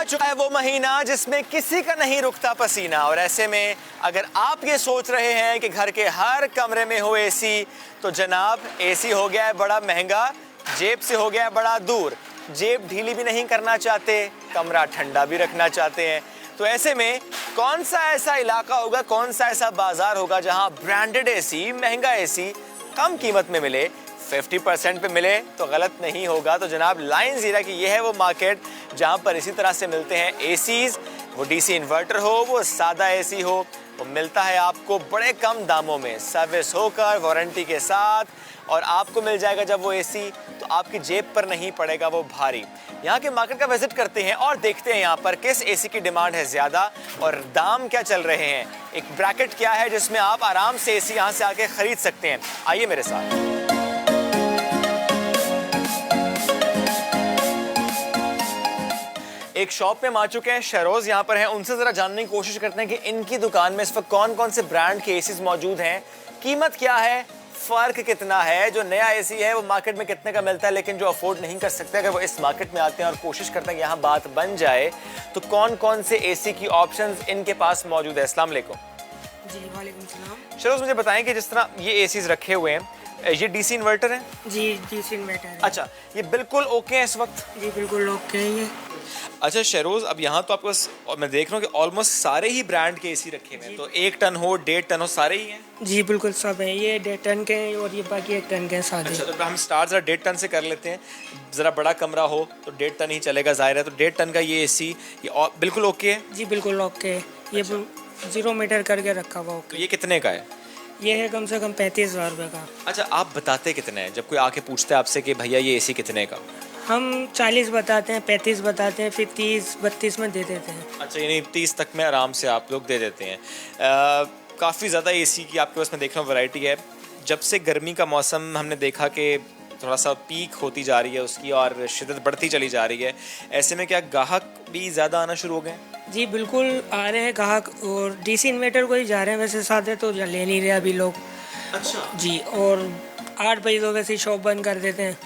चुका है वो महीना जिसमें किसी का नहीं रुकता पसीना। और ऐसे में अगर आप ये सोच रहे हैं कि घर के हर कमरे में हो एसी, तो जनाब एसी हो गया है बड़ा महंगा, जेब से हो गया है बड़ा दूर। जेब ढीली भी नहीं करना चाहते, कमरा ठंडा भी रखना चाहते हैं। तो ऐसे में कौन सा ऐसा इलाका होगा, कौन सा ऐसा बाजार होगा जहां ब्रांडेड एसी, महंगा एसी कम कीमत में मिले, 50% पे मिले तो गलत नहीं होगा। तो जनाब लाइन ज़ीरा की ये है वो मार्केट जहां पर इसी तरह से मिलते हैं एसीज़। वो डीसी इन्वर्टर हो, वो सादा एसी हो, वो मिलता है आपको बड़े कम दामों में, सर्विस होकर, वारंटी के साथ। और आपको मिल जाएगा जब वो एसी, तो आपकी जेब पर नहीं पड़ेगा वो भारी। यहाँ के मार्केट का विजिट करते हैं और देखते हैं यहाँ पर किस एसी की डिमांड है ज़्यादा और दाम क्या चल रहे हैं। एक ब्रैकेट क्या है जिसमें आप आराम से एसी यहाँ से आके ख़रीद सकते हैं। आइए मेरे साथ। एक शॉप में आ चुके हैं, शहरोज यहाँ पर हैं, उनसे ज़रा जानने की कोशिश करते हैं कि इनकी दुकान में इस वक्त कौन कौन से ब्रांड के एसीज मौजूद हैं, कीमत क्या है, फ़र्क कितना है। जो नया एसी है वो मार्केट में कितने का मिलता है, लेकिन जो अफोर्ड नहीं कर सकते अगर वो इस मार्केट में आते हैं और कोशिश करते हैं कि यहाँ बात बन जाए, तो कौन कौन से एसी की ऑप्शंस इनके पास मौजूद है। अस्सलाम वालेकुम। जी वालेकुम सलाम। शहरोज मुझे बताएं कि जिस तरह ये एसीज रखे हुए हैं, ये डीसी इन्वर्टर है? जी डीसी इन्वर्टर है। अच्छा, ये बिल्कुल ओके है इस वक्त? जी बिल्कुल ओके है ये। अच्छा शहरोज, अब यहाँ तो आपको और मैं देख रहा हूँ कि ऑलमोस्ट सारे ही ब्रांड के एसी रखे हुए हैं, तो 1 टन हो, 1.5 टन हो, सारे ही हैं? जी बिल्कुल सब है, ये 1.5 टन के हैं और ये बाकी 1 टन के हैं सादे। अच्छा, तो हम स्टार्ट ज़रा 1.5 टन से कर लेते हैं। ज़रा बड़ा कमरा हो तो 1.5 टन ही चलेगा, ज़ाहिर है। तो 1.5 टन का ये एसी ये बिल्कुल ओके है? जी बिल्कुल ओके है, ये 0 मीटर करके रखा हुआ तो ओके। ये कितने का है? ये है कम से कम 35,000 रुपये का। अच्छा, आप बताते कितने हैं जब कोई आके पूछता है आपसे कि भैया ये एसी कितने का? हम 40 बताते हैं, 35 बताते हैं, फिर 30-32 में दे देते हैं। अच्छा, यानी 30 तक में आराम से आप लोग दे देते हैं। काफ़ी ज़्यादा एसी की आपके पास मैं देख रहा हूँ वैरायटी है। जब से गर्मी का मौसम हमने देखा कि थोड़ा सा पीक होती जा रही है उसकी और शिद्दत बढ़ती चली जा रही है, ऐसे में क्या ग्राहक भी ज़्यादा आना शुरू हो गए? जी बिल्कुल आ रहे हैं ग्राहक, और डीसी इन्वर्टर को ही जा रहे हैं, वैसे सादे तो ले नहीं रहे अभी लोग। अच्छा जी, और 8 बजे तो वैसे ही शॉप बंद कर देते हैं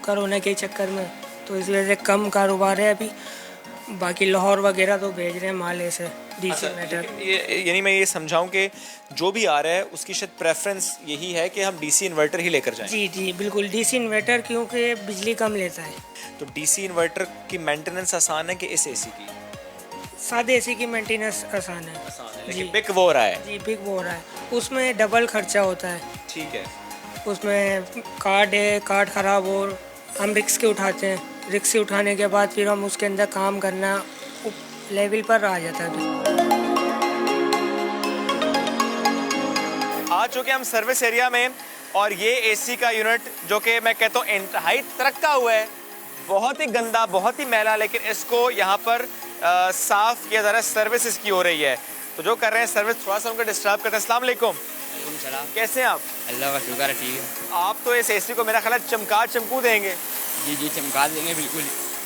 कोरोना के चक्कर में, तो इस वजह से कम कारोबार है अभी। बाकी लाहौर वगैरह तो भेज रहे हैं माल ऐसे डीसी इन्वर्टर। यानी मैं ये समझाऊं कि जो भी आ रहा है उसकी शायद प्रेफरेंस यही है कि हम डीसी इन्वर्टर ही लेकर जाएं। जी जी बिल्कुल डीसी इन्वर्टर, क्योंकि बिजली कम लेता है। तो डीसी इन्वर्टर की मेंटेनेंस आसान है कि इस एसी की? सादे एसी की मेंटेनेंस आसान है। लेकिन बिक वो हो रहा है? जी बिक वो हो रहा है, उसमें डबल खर्चा होता है। ठीक है। उसमें कार्ड है, कार्ड ख़राब हो, हम रिस्क उठाते हैं, रिस्क उठाने के बाद फिर हम उसके अंदर काम करना लेवल पर आ जाता है। आ चुके हम सर्विस एरिया में, और ये एसी का यूनिट जो कि मैं कहता हूँ इंतहाई तरक्का हुआ है, बहुत ही गंदा, बहुत ही मैला, लेकिन इसको यहाँ पर साफ़ किया जा रहा है, सर्विस इसकी हो रही है। तो जो कर रहे हैं सर्विस, थोड़ा सा उनको डिस्टर्ब करते हैं। अस्सलाम वालेकुम। कैसे हैं आप? अल्लाह का शुक्र है, ठीक है। आप तो इस एसी को मेरा ख्याल है चमकू देंगे। जी जी चमका देंगे बिल्कुल।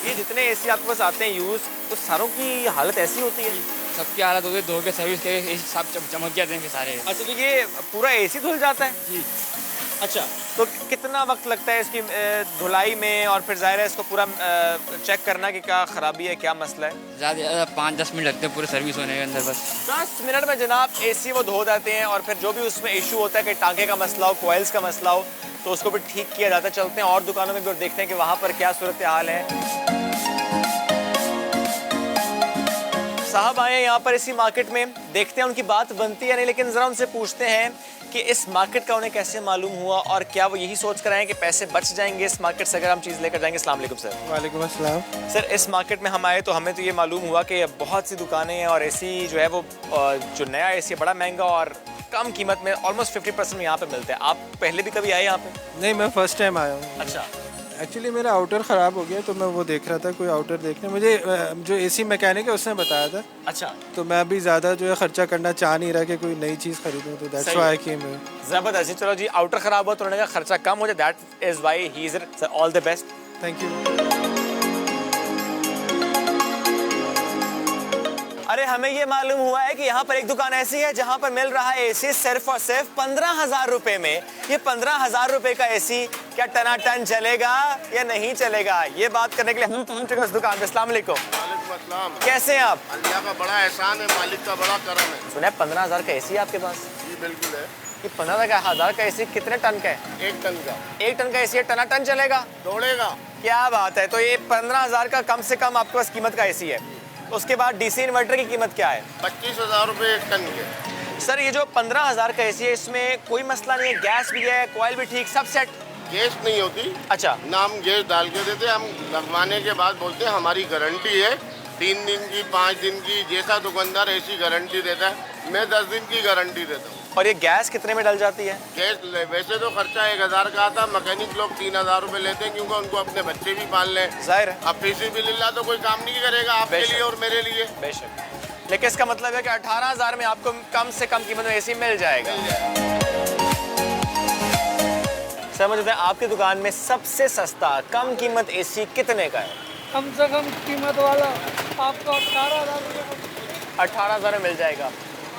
ये जितने एसी आपके पास आते हैं यूज़, तो सारों की हालत ऐसी होती है? सबकी हालत होती है, धो के सर्विस के सब चमक जाते हैं सारे। अच्छा, तो ये पूरा एसी धुल जाता है? जी। अच्छा, तो कितना वक्त लगता है इसकी धुलाई में, और फिर ज़ाहिर है इसको पूरा चेक करना कि क्या ख़राबी है, क्या मसला है? ज़्यादा ज़्यादा 5-10 मिनट लगते हैं पूरे सर्विस होने के अंदर बस। 10 मिनट में जनाब एसी वो धो जाते हैं, और फिर जो भी उसमें इशू होता है कि टांके का मसला हो, कोयल्स का मसला हो, तो उसको भी ठीक किया जाता है। चलते हैं और दुकानों में भी और देखते हैं कि वहाँ पर क्या सूरत हाल है। साहब आए यहाँ पर इसी मार्केट में, देखते हैं उनकी बात बनती है नहीं, लेकिन ज़रा उनसे पूछते हैं कि इस मार्केट का उन्हें कैसे मालूम हुआ, और क्या वो यही सोच कर आए कि पैसे बच जाएंगे इस मार्केट से अगर हम चीज़ लेकर जाएंगे। अस्सलाम वालेकुम सर। वालेकुम अस्सलाम। सर, इस मार्केट में हम आए तो हमें तो ये मालूम हुआ कि बहुत सी दुकानें हैं, और एसी जो है वो जो नया एसी है बड़ा महंगा और कम कीमत में, ऑलमोस्ट 50% में यहाँ पे मिलते हैं। आप पहले भी कभी आए यहाँ पे? नहीं, मैं फ़र्स्ट टाइम आया हूँ। अच्छा। एक्चुअली मेरा आउटर ख़राब हो गया, तो मैं वो देख रहा था, कोई आउटर देखने। मुझे जो एसी मैकेनिक है उसने बताया था। अच्छा, तो मैं अभी ज़्यादा जो है ख़र्चा करना चाह नहीं रहा कि कोई नई चीज़ ख़रीदूँ, तो दैट्स व्हाई कि मैं। ज़बरदस्त। चलो जी, आउटर ख़राब हुआ तो उन्होंने कहा खर्चा कम हो जाए, that is why he is sir. All the best. Thank you. अरे, हमें ये मालूम हुआ है कि यहाँ पर एक दुकान ऐसी है जहाँ पर मिल रहा है एसी सिर्फ और सिर्फ 15,000 रुपए में। ये 15,000 रुपए का एसी क्या टनाटन चलेगा या नहीं चलेगा, ये बात करने के लिए हम पहुंच चुके हैं उस दुकान पे। अस्सलाम वालेकुम। वालेकुम अस्सलाम। कैसे हैं आप? अल्लाह का बड़ा एहसान है, मालिक का बड़ा करम है। सुना है 15,000 का एसी आपके पास? जी बिल्कुल है। ये 15,000 का एसी कितने टन का है? 1 टन का 1 टन का एसी है, टनाटन चलेगा? दौड़ेगा। क्या बात है। तो ये 15,000 का कम से कम आपके पास कीमत का एसी है। उसके बाद डीसी इन्वर्टर की कीमत क्या है? 25,000 रुपये 1 टन के। सर ये जो 15,000 का एसी है इसमें कोई मसला नहीं है, गैस भी है, कॉइल भी ठीक, सब सेट? गैस नहीं होती अच्छा। ना, हम गैस डाल के देते, हम लगवाने के बाद बोलते हैं हमारी गारंटी है 3 दिन की 5 दिन की, जैसा दुकानदार ऐसी गारंटी देता है। मैं 10 दिन की गारंटी देता हूँ। और ये गैस कितने में डल जाती है? गैस वैसे तो खर्चा 1,000 का आता, मैकेनिक लोग 3,000 रुपये लेते हैं क्योंकि उनको अपने बच्चे भी पाल लें। जाहिर है। अब फिज़िबिलिल्लाह तो कोई काम नहीं करेगा आपके बेशक। लिए और मेरे लिए। बेशक। लेकिन इसका मतलब है कि 18,000 में आपको कम से कम कीमत में एसी मिल जाएगा। सर मुझे बताएं, आपकी दुकान में सबसे सस्ता कम कीमत एसी कितने का है? कम से कम कीमत वाला आपको 18,000 रुपये 18,000 में मिल जाएगा।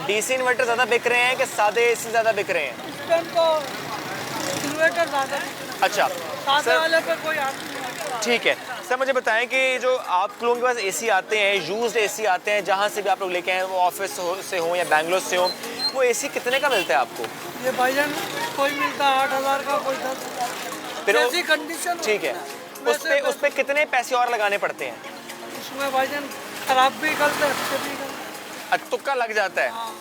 डीसी इन्वर्टर ज़्यादा बिक रहे हैं कि सादे एसी ज़्यादा बिक रहे हैं? इस टाइम तो इन्वर्टर ज़्यादा, अच्छा सादे सर, वाले पे कोई हाथ नहीं। ठीक है। सर मुझे बताएं कि जो आप लोगों के पास एसी आते हैं, यूज्ड एसी आते हैं, जहाँ से भी आप लोग लेके आए, वो ऑफिस से हो या बेंगलोर से हो, वो एसी कितने का मिलता है आपको? ये भाईजान कोई मिलता है 8,000 का, कोई 10,000। फिर वो- ऐसी कंडीशन ठीक है। उस पे कितने पैसे और लगाने पड़ते हैं? उसमें भाईजान खराब भी करते हैं, अच्छे भी करते हैं। तुक्का लग जाता है। हाँ,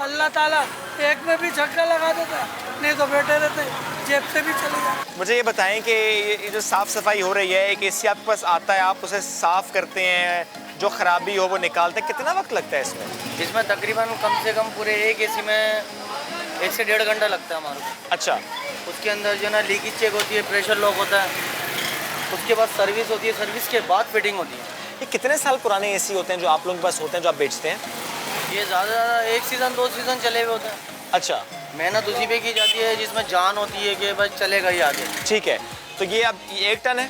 अल्लाह ताला एक में भी छक्का लगा देता है, नहीं तो बैठे रहते जेब से भी चले जाते। मुझे ये बताएं कि ये जो साफ़ सफाई हो रही है, एक एसी आपके पास आता है, आप उसे साफ़ करते हैं, जो ख़राबी हो वो निकालते हैं, कितना वक्त लगता है इसमें? इसमें तकरीबन कम से कम पूरे एक एसी में 1 से 1.5 घंटा लगता है हमारे को। अच्छा। उसके अंदर जो ना लीकेज चेक होती है, प्रेशर लॉक होता है, उसके बाद सर्विस होती है, सर्विस के बाद फिटिंग होती है। ये कितने साल पुराने एसी होते हैं जो आप लोगों के पास होते हैं, जो आप बेचते हैं? ये ज़्यादा 1 सीज़न 2 सीज़न चले हुए होते हैं। अच्छा मेहनत उसी पे की जाती है जिसमें जान होती है कि बस चलेगा ही आगे। ठीक है। तो ये अब ये 1 टन है?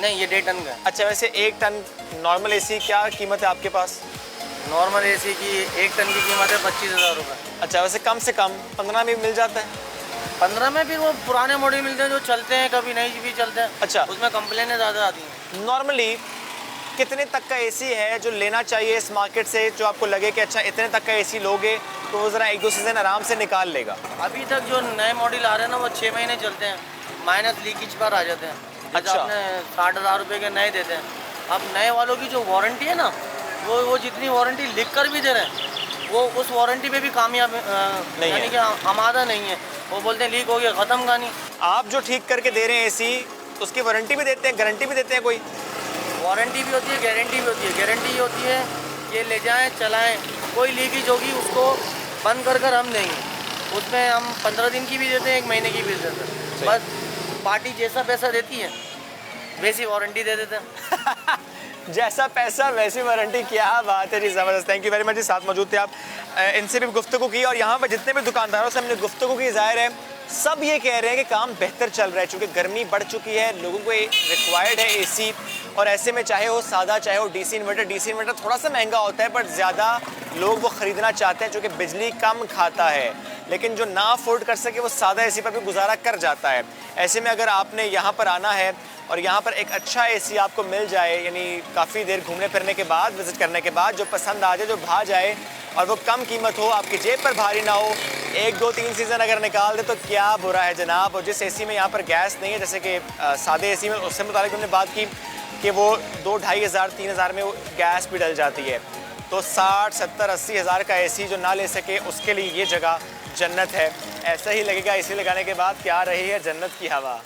नहीं, ये 1.5 टन का है। अच्छा, वैसे 1 टन नॉर्मल एसी क्या कीमत है आपके पास? नॉर्मल एसी की 1 टन की कीमत है 25,000 रुपये। अच्छा, वैसे कम से कम 15 में मिल जाता है? 15 में फिर वो पुराने मॉडल मिलते हैं जो चलते हैं, कभी नहीं भी चलते हैं। अच्छा। उसमें कंप्लेनें ज़्यादा आती हैं। नॉर्मली कितने तक का एसी है जो लेना चाहिए इस मार्केट से, जो आपको लगे कि अच्छा इतने तक का एसी लोगे तो वो ज़रा 1-2 सीज़न आराम से निकाल लेगा? अभी तक जो नए मॉडल आ रहे हैं ना, वो 6 महीने चलते हैं, माइनस लीकेज पर आ जाते हैं। जैसे अच्छा। आपने 60,000 रुपये के नए देते हैं, अब नए वालों की जो वारंटी है ना, वो जितनी वारंटी लिख कर भी दे रहे हैं, वो उस वारंटी पे भी कामयाब नहीं यानी है। कि आमादा नहीं है। वो बोलते हैं लीक हो गया, ख़त्म कहानी। आप जो ठीक करके दे रहे हैं एसी, उसकी वारंटी भी देते हैं, गारंटी भी देते हैं कोई? वारंटी भी होती है, गारंटी भी होती है। गारंटी ये होती है कि ले जाएं, चलाएं, कोई लीकेज होगी उसको बंद कर हम देंगे। उसमें हम 15 दिन की भी देते हैं, 1 महीने की भी देते हैं। बस पार्टी जैसा पैसा देती है वैसी वारंटी दे देते हैं। जैसा पैसा वैसी वारंटी। क्या बात है जी, ज़बरदस्त। थैंक यू वेरी मच जी, साथ मौजूद थे आप। इनसे भी गुफ्तगू की और यहाँ पर जितने भी दुकानदारों से हमने गुफ्तगू की, ज़ाहिर है सब ये कह रहे हैं कि काम बेहतर चल रहा है, चूँकि गर्मी बढ़ चुकी है, लोगों को रिक्वायर्ड है एसी, और ऐसे में चाहे वो सादा चाहे वो डीसी इन्वर्टर थोड़ा सा महंगा होता है, पर ज़्यादा लोग वो ख़रीदना चाहते हैं चूँकि बिजली कम खाता है, लेकिन जो ना अफोर्ड कर सके वो सादा एसी पर भी गुजारा कर जाता है। ऐसे में अगर आपने यहाँ पर आना है और यहाँ पर एक अच्छा एसी आपको मिल जाए, यानी काफ़ी देर घूमने फिरने के बाद, विज़िट करने के बाद, जो पसंद आ जाए, जो भा जाए और वो कम कीमत हो, आपकी जेब पर भारी ना हो, 1, 2, 3 सीज़न अगर निकाल दे तो क्या बुरा है जनाब। और जिस एसी में यहाँ पर गैस नहीं है, जैसे कि सादे एसी में, उससे मुताबिक हमने बात की कि वो 2-2.5 हज़ार 3 हज़ार में वो गैस भी डल जाती है। तो 60, 70, 80 हज़ार का एसी जो ना ले सके, उसके लिए ये जगह जन्नत है। ऐसा ही लगेगा एसी लगाने के बाद, क्या रही है जन्नत की हवा।